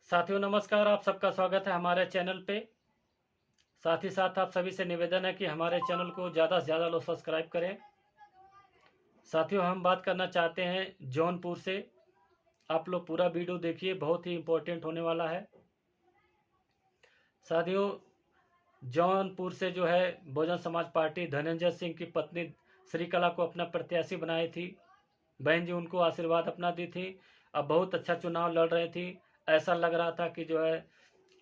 साथियों नमस्कार, आप सबका स्वागत है हमारे चैनल पे। साथ ही साथ आप सभी से निवेदन है कि हमारे चैनल को ज़्यादा से ज़्यादा लोग सब्सक्राइब करें। साथियों हम बात करना चाहते हैं जौनपुर से। आप लोग पूरा वीडियो देखिए, बहुत ही इम्पोर्टेंट होने वाला है। साथियों जौनपुर से जो है बहुजन समाज पार्टी धनंजय सिंह की पत्नी श्रीकला को अपना प्रत्याशी बनाई थी। बहन जी उनको आशीर्वाद अपना दी थी। अब बहुत अच्छा चुनाव लड़ रही थी। ऐसा लग रहा था कि जो है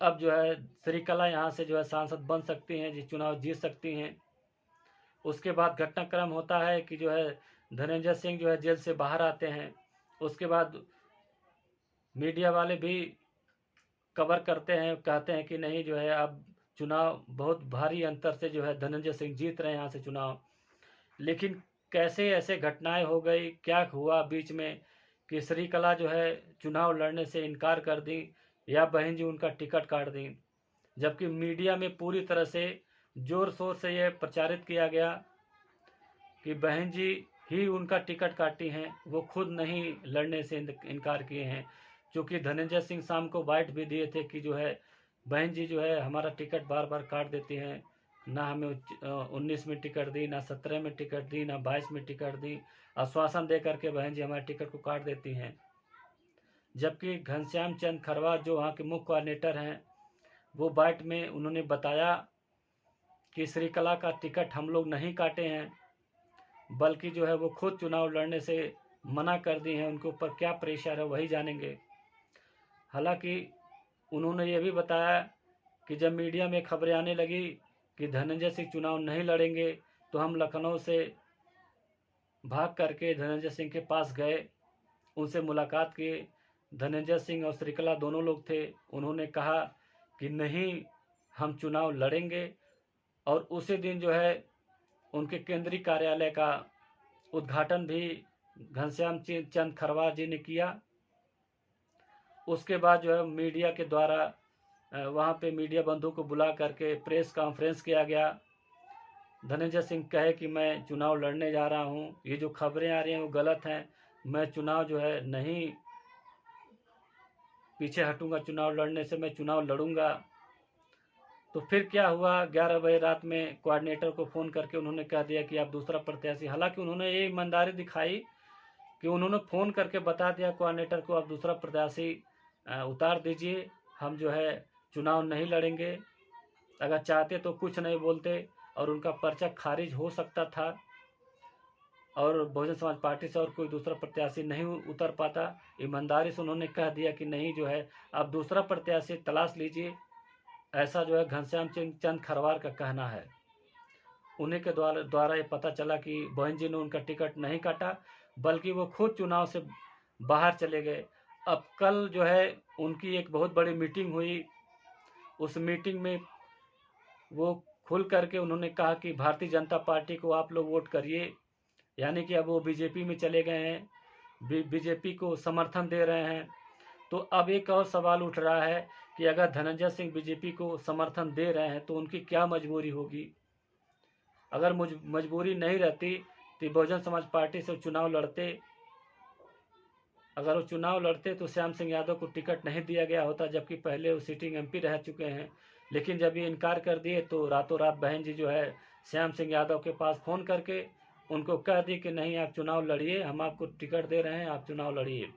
अब जो है श्रीकला यहाँ से जो है सांसद बन सकती हैं, जी चुनाव जीत सकती हैं। उसके बाद घटनाक्रम होता है कि जो है धनंजय सिंह जो है जेल से बाहर आते हैं। उसके बाद मीडिया वाले भी कवर करते हैं, कहते हैं कि नहीं जो है अब चुनाव बहुत भारी अंतर से जो है धनंजय सिंह जीत रहे हैं यहाँ से चुनाव। लेकिन कैसे ऐसे घटनाएं हो गई, क्या हुआ बीच में कि श्रीकला जो है चुनाव लड़ने से इनकार कर दी या बहन जी उनका टिकट काट दी। जबकि मीडिया में पूरी तरह से जोर शोर से यह प्रचारित किया गया कि बहन जी ही उनका टिकट काटी हैं, वो खुद नहीं लड़ने से इनकार किए हैं। क्योंकि धनंजय सिंह शाम को बाइट भी दिए थे कि जो है बहन जी जो है हमारा टिकट बार बार काट देती हैं। ना हमें 19 में टिकट दी, ना 17 में टिकट दी, ना 22 में टिकट दी। आश्वासन दे करके बहन जी हमारे टिकट को काट देती हैं। जबकि घनश्याम चंद खरवार जो वहाँ के मुख्य कोऑर्डिनेटर हैं, वो बाइट में उन्होंने बताया कि श्रीकला का टिकट हम लोग नहीं काटे हैं, बल्कि जो है वो खुद चुनाव लड़ने से मना कर दी हैं। उनके ऊपर क्या प्रेशर है वही जानेंगे। हालांकि उन्होंने ये भी बताया कि जब मीडिया में खबरें आने लगी कि धनंजय सिंह चुनाव नहीं लड़ेंगे, तो हम लखनऊ से भाग करके धनंजय सिंह के पास गए, उनसे मुलाकात की। धनंजय सिंह और श्रीकला दोनों लोग थे। उन्होंने कहा कि नहीं हम चुनाव लड़ेंगे, और उसी दिन जो है उनके केंद्रीय कार्यालय का उद्घाटन भी घनश्याम चंद खरवार जी ने किया। उसके बाद जो है मीडिया के द्वारा वहाँ पे मीडिया बंधु को बुला करके प्रेस कॉन्फ्रेंस किया गया। धनंजय सिंह कहे कि मैं चुनाव लड़ने जा रहा हूँ, ये जो खबरें आ रही हैं वो गलत हैं, मैं चुनाव जो है नहीं पीछे हटूंगा, चुनाव लड़ने से मैं चुनाव लड़ूंगा। तो फिर क्या हुआ, 11 बजे रात में कोऑर्डिनेटर को फ़ोन करके उन्होंने कह दिया कि आप दूसरा प्रत्याशी। हालांकि उन्होंने ये ईमानदारी दिखाई कि उन्होंने फ़ोन करके बता दिया कोऑर्डिनेटर को, आप दूसरा प्रत्याशी उतार दीजिए, हम जो है चुनाव नहीं लड़ेंगे। अगर चाहते तो कुछ नहीं बोलते और उनका पर्चा खारिज हो सकता था और बहुजन समाज पार्टी से और कोई दूसरा प्रत्याशी नहीं उतर पाता। ईमानदारी से उन्होंने कह दिया कि नहीं जो है आप दूसरा प्रत्याशी तलाश लीजिए। ऐसा जो है घनश्याम चंद खरवार का कहना है। उन्हीं के द्वारा ये पता चला कि बहन जी ने उनका टिकट नहीं काटा, बल्कि वो खुद चुनाव से बाहर चले गए। अब कल जो है उनकी एक बहुत बड़ी मीटिंग हुई। उस मीटिंग में वो खुल करके उन्होंने कहा कि भारतीय जनता पार्टी को आप लोग वोट करिए, यानी कि अब वो बीजेपी में चले गए हैं, बीजेपी को समर्थन दे रहे हैं। तो अब एक और सवाल उठ रहा है कि अगर धनंजय सिंह बीजेपी को समर्थन दे रहे हैं तो उनकी क्या मजबूरी होगी। अगर मजबूरी नहीं रहती तो बहुजन समाज पार्टी से चुनाव लड़ते। अगर वो चुनाव लड़ते तो श्याम सिंह यादव को टिकट नहीं दिया गया होता, जबकि पहले वो सिटिंग एमपी रह चुके हैं। लेकिन जब ये इनकार कर दिए तो रातों रात बहन जी जो है श्याम सिंह यादव के पास फ़ोन करके उनको कह दी कि नहीं आप चुनाव लड़िए, हम आपको टिकट दे रहे हैं, आप चुनाव लड़िए।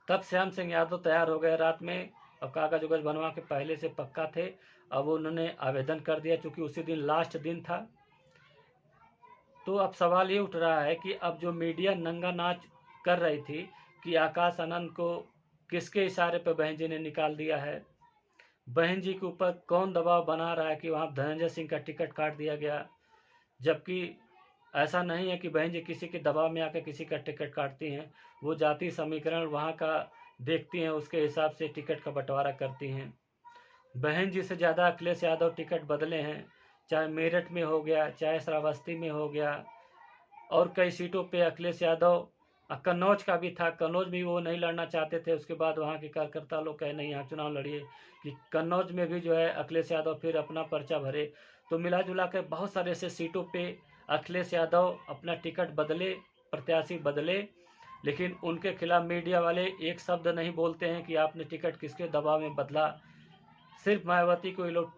तब श्याम सिंह यादव तैयार हो गए रात में। अब कागज उगज बनवा के पहले से पक्का थे। अब उन्होंने आवेदन कर दिया, चूंकि उसी दिन लास्ट दिन था। तो अब सवाल ये उठ रहा है कि अब जो मीडिया नंगा नाच कर रही थी कि आकाश आनंद को किसके इशारे पर बहन जी ने निकाल दिया है, बहन जी के ऊपर कौन दबाव बना रहा है कि वहाँ धनंजय सिंह का टिकट काट दिया गया। जबकि ऐसा नहीं है कि बहन जी किसी के दबाव में आकर किसी का टिकट काटती हैं। वो जाति समीकरण वहाँ का देखती हैं, उसके हिसाब से टिकट का बंटवारा करती हैं। बहन जी से ज़्यादा अखिलेश यादव टिकट बदले हैं, चाहे मेरठ में हो गया, चाहे श्रावस्ती में हो गया, और कई सीटों पे अखिलेश यादव, कन्नौज का भी था, कन्नौज भी वो नहीं लड़ना चाहते थे। उसके बाद वहाँ के कार्यकर्ता लोग कहे नहीं यहाँ चुनाव लड़िए, कि कन्नौज में भी जो है अखिलेश यादव फिर अपना पर्चा भरे। तो मिला जुला कर बहुत सारे ऐसे सीटों पे अखिलेश यादव अपना टिकट बदले, प्रत्याशी बदले, लेकिन उनके खिलाफ मीडिया वाले एक शब्द नहीं बोलते हैं कि आपने टिकट किसके दबाव में बदला। सिर्फ मायावती को ये लोग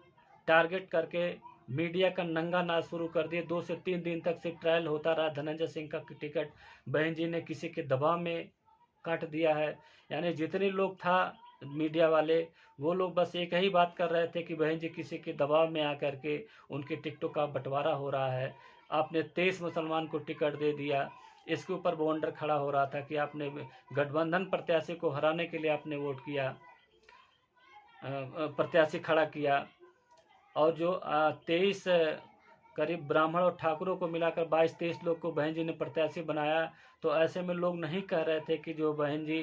टारगेट करके मीडिया का नंगा नाच शुरू कर दिए। 2 से 3 दिन तक सिर्फ ट्रायल होता रहा। धनंजय सिंह का टिकट बहन जी ने किसी के दबाव में काट दिया है। यानी जितने लोग था मीडिया वाले, वो लोग बस एक ही बात कर रहे थे कि बहन जी किसी के दबाव में आकर के उनके टिकटों का बंटवारा हो रहा है। आपने 23 मुसलमान को टिकट दे दिया। इसके ऊपर बवंडर खड़ा हो रहा था कि आपने गठबंधन प्रत्याशी को हराने के लिए आपने वोट किया, प्रत्याशी खड़ा किया। और जो 23 करीब ब्राह्मण और ठाकुरों को मिलाकर 22-23 लोग को बहन जी ने प्रत्याशी बनाया। तो ऐसे में लोग नहीं कह रहे थे कि जो बहन जी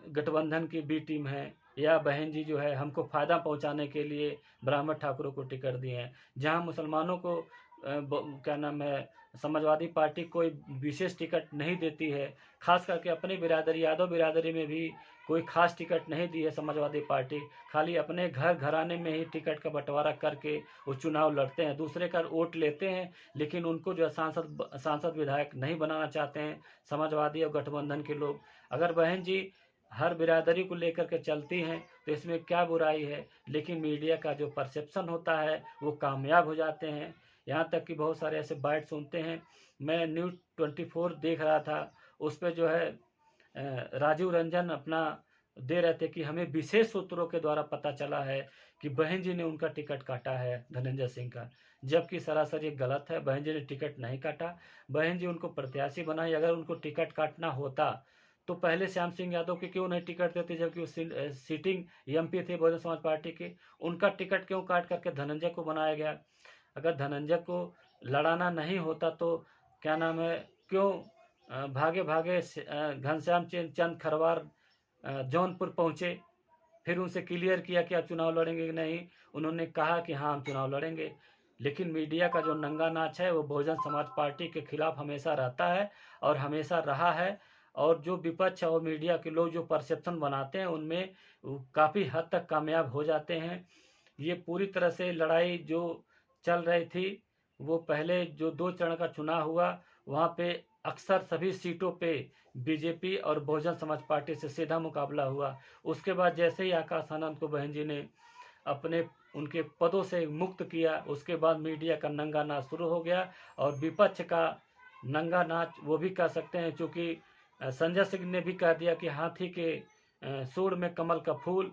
गठबंधन की बी टीम है, या बहन जी जो है हमको फ़ायदा पहुंचाने के लिए ब्राह्मण ठाकुरों को टिकट दिए हैं। जहां मुसलमानों को क्या नाम है, समाजवादी पार्टी कोई विशेष टिकट नहीं देती है। खास करके अपनी बिरादरी यादव बिरादरी में भी कोई खास टिकट नहीं दी है समाजवादी पार्टी। खाली अपने घर घराने में ही टिकट का बंटवारा करके वो चुनाव लड़ते हैं, दूसरे का वोट लेते हैं, लेकिन उनको जो सांसद विधायक नहीं बनाना चाहते हैं समाजवादी और गठबंधन के लोग। अगर बहन जी हर बिरादरी को लेकर के चलती हैं तो इसमें क्या बुराई है, लेकिन मीडिया का जो परसेप्शन होता है वो कामयाब हो जाते हैं। यहाँ तक कि बहुत सारे ऐसे बाइट सुनते हैं। मैं न्यूज़ 24 देख रहा था, उस पर जो है राजीव रंजन अपना दे रहे थे कि हमें विशेष सूत्रों के द्वारा पता चला है कि बहन जी ने उनका टिकट काटा है धनंजय सिंह का, जबकि सरासर ये गलत है। बहन जी ने टिकट नहीं काटा। बहन जी उनको प्रत्याशी बनाई। अगर उनको टिकट काटना होता तो पहले श्याम सिंह यादव के क्यों नहीं टिकट देते, जबकि वो सीटिंग एमपी थे बहुजन समाज पार्टी के। उनका टिकट क्यों काट करके धनंजय को बनाया गया। अगर धनंजय को लड़ाना नहीं होता तो क्या नाम है, क्यों भागे भागे घनश्याम चंद खरवार जौनपुर पहुंचे, फिर उनसे क्लियर किया कि आप चुनाव लड़ेंगे कि नहीं। उन्होंने कहा कि हाँ हम चुनाव लड़ेंगे। लेकिन मीडिया का जो नंगा नाच है वो बहुजन समाज पार्टी के खिलाफ हमेशा रहता है और हमेशा रहा है। और जो विपक्ष और मीडिया के लोग जो परसेप्शन बनाते हैं उनमें काफ़ी हद तक कामयाब हो जाते हैं। ये पूरी तरह से लड़ाई जो चल रही थी, वो पहले जो 2 चरण का चुनाव हुआ वहाँ पे अक्सर सभी सीटों पे बीजेपी और बहुजन समाज पार्टी से सीधा मुकाबला हुआ। उसके बाद जैसे ही आकाश आनंद को बहन जी ने अपने उनके पदों से मुक्त किया, उसके बाद मीडिया का नंगा नाच शुरू हो गया। और विपक्ष का नंगा नाच वो भी कह सकते हैं, क्योंकि संजय सिंह ने भी कह दिया कि हाथी के सूंड में कमल का फूल।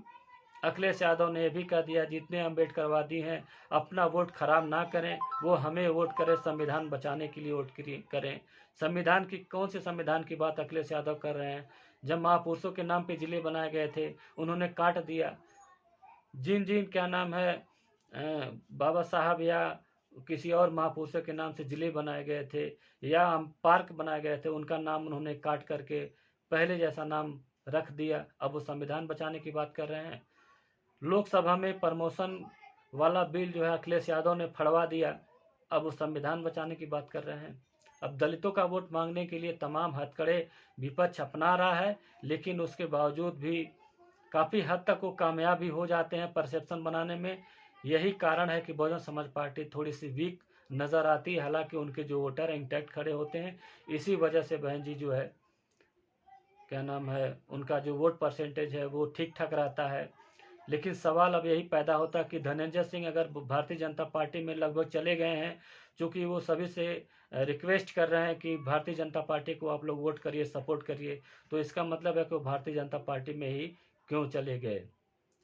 अखिलेश यादव ने भी कह दिया जितने अम्बेडकरवादी हैं अपना वोट खराब ना करें, वो हमें वोट करें, संविधान बचाने के लिए वोट करें। संविधान की कौन सी संविधान की बात अखिलेश यादव कर रहे हैं। जब महापुरुषों के नाम पे जिले बनाए गए थे उन्होंने काट दिया। जिन जिन क्या नाम है बाबा साहब या किसी और महापुरुषों के नाम से जिले बनाए गए थे या पार्क बनाए गए थे, उनका नाम उन्होंने काट करके पहले जैसा नाम रख दिया। अब वो संविधान बचाने की बात कर रहे हैं। लोकसभा में प्रमोशन वाला बिल जो है अखिलेश यादव ने फड़वा दिया, अब वो संविधान बचाने की बात कर रहे हैं। अब दलितों का वोट मांगने के लिए तमाम हथकड़े विपक्ष अपना रहा है, लेकिन उसके बावजूद भी काफ़ी हद तक वो कामयाब भी हो जाते हैं परसेप्शन बनाने में। यही कारण है कि बहुजन समाज पार्टी थोड़ी सी वीक नज़र आती है। हालांकि उनके जो वोटर इंटैक्ट खड़े होते हैं, इसी वजह से बहन जी जो है क्या नाम है, उनका जो वोट परसेंटेज है वो ठीक ठाक रहता है। लेकिन सवाल अब यही पैदा होता है कि धनंजय सिंह अगर भारतीय जनता पार्टी में लगभग चले गए हैं, चूँकि वो सभी से रिक्वेस्ट कर रहे हैं कि भारतीय जनता पार्टी को आप लोग वोट करिए, सपोर्ट करिए, तो इसका मतलब है कि वो भारतीय जनता पार्टी में ही क्यों चले गए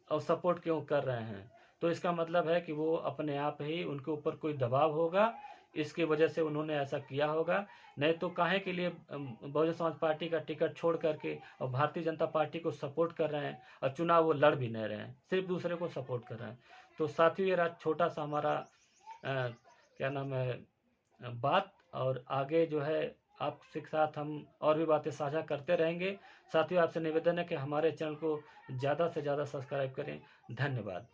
और सपोर्ट क्यों कर रहे हैं। तो इसका मतलब है कि वो अपने आप ही उनके ऊपर कोई दबाव होगा, इसकी वजह से उन्होंने ऐसा किया होगा। नहीं तो काहे के लिए बहुजन समाज पार्टी का टिकट छोड़ करके और भारतीय जनता पार्टी को सपोर्ट कर रहे हैं और चुनाव वो लड़ भी नहीं रहे हैं, सिर्फ दूसरे को सपोर्ट कर रहे हैं। तो साथियों ये छोटा सा हमारा क्या नाम है बात, और आगे जो है आपके साथ हम और भी बातें साझा करते रहेंगे। साथियों आपसे निवेदन है कि हमारे चैनल को ज़्यादा से ज़्यादा सब्सक्राइब करें। धन्यवाद।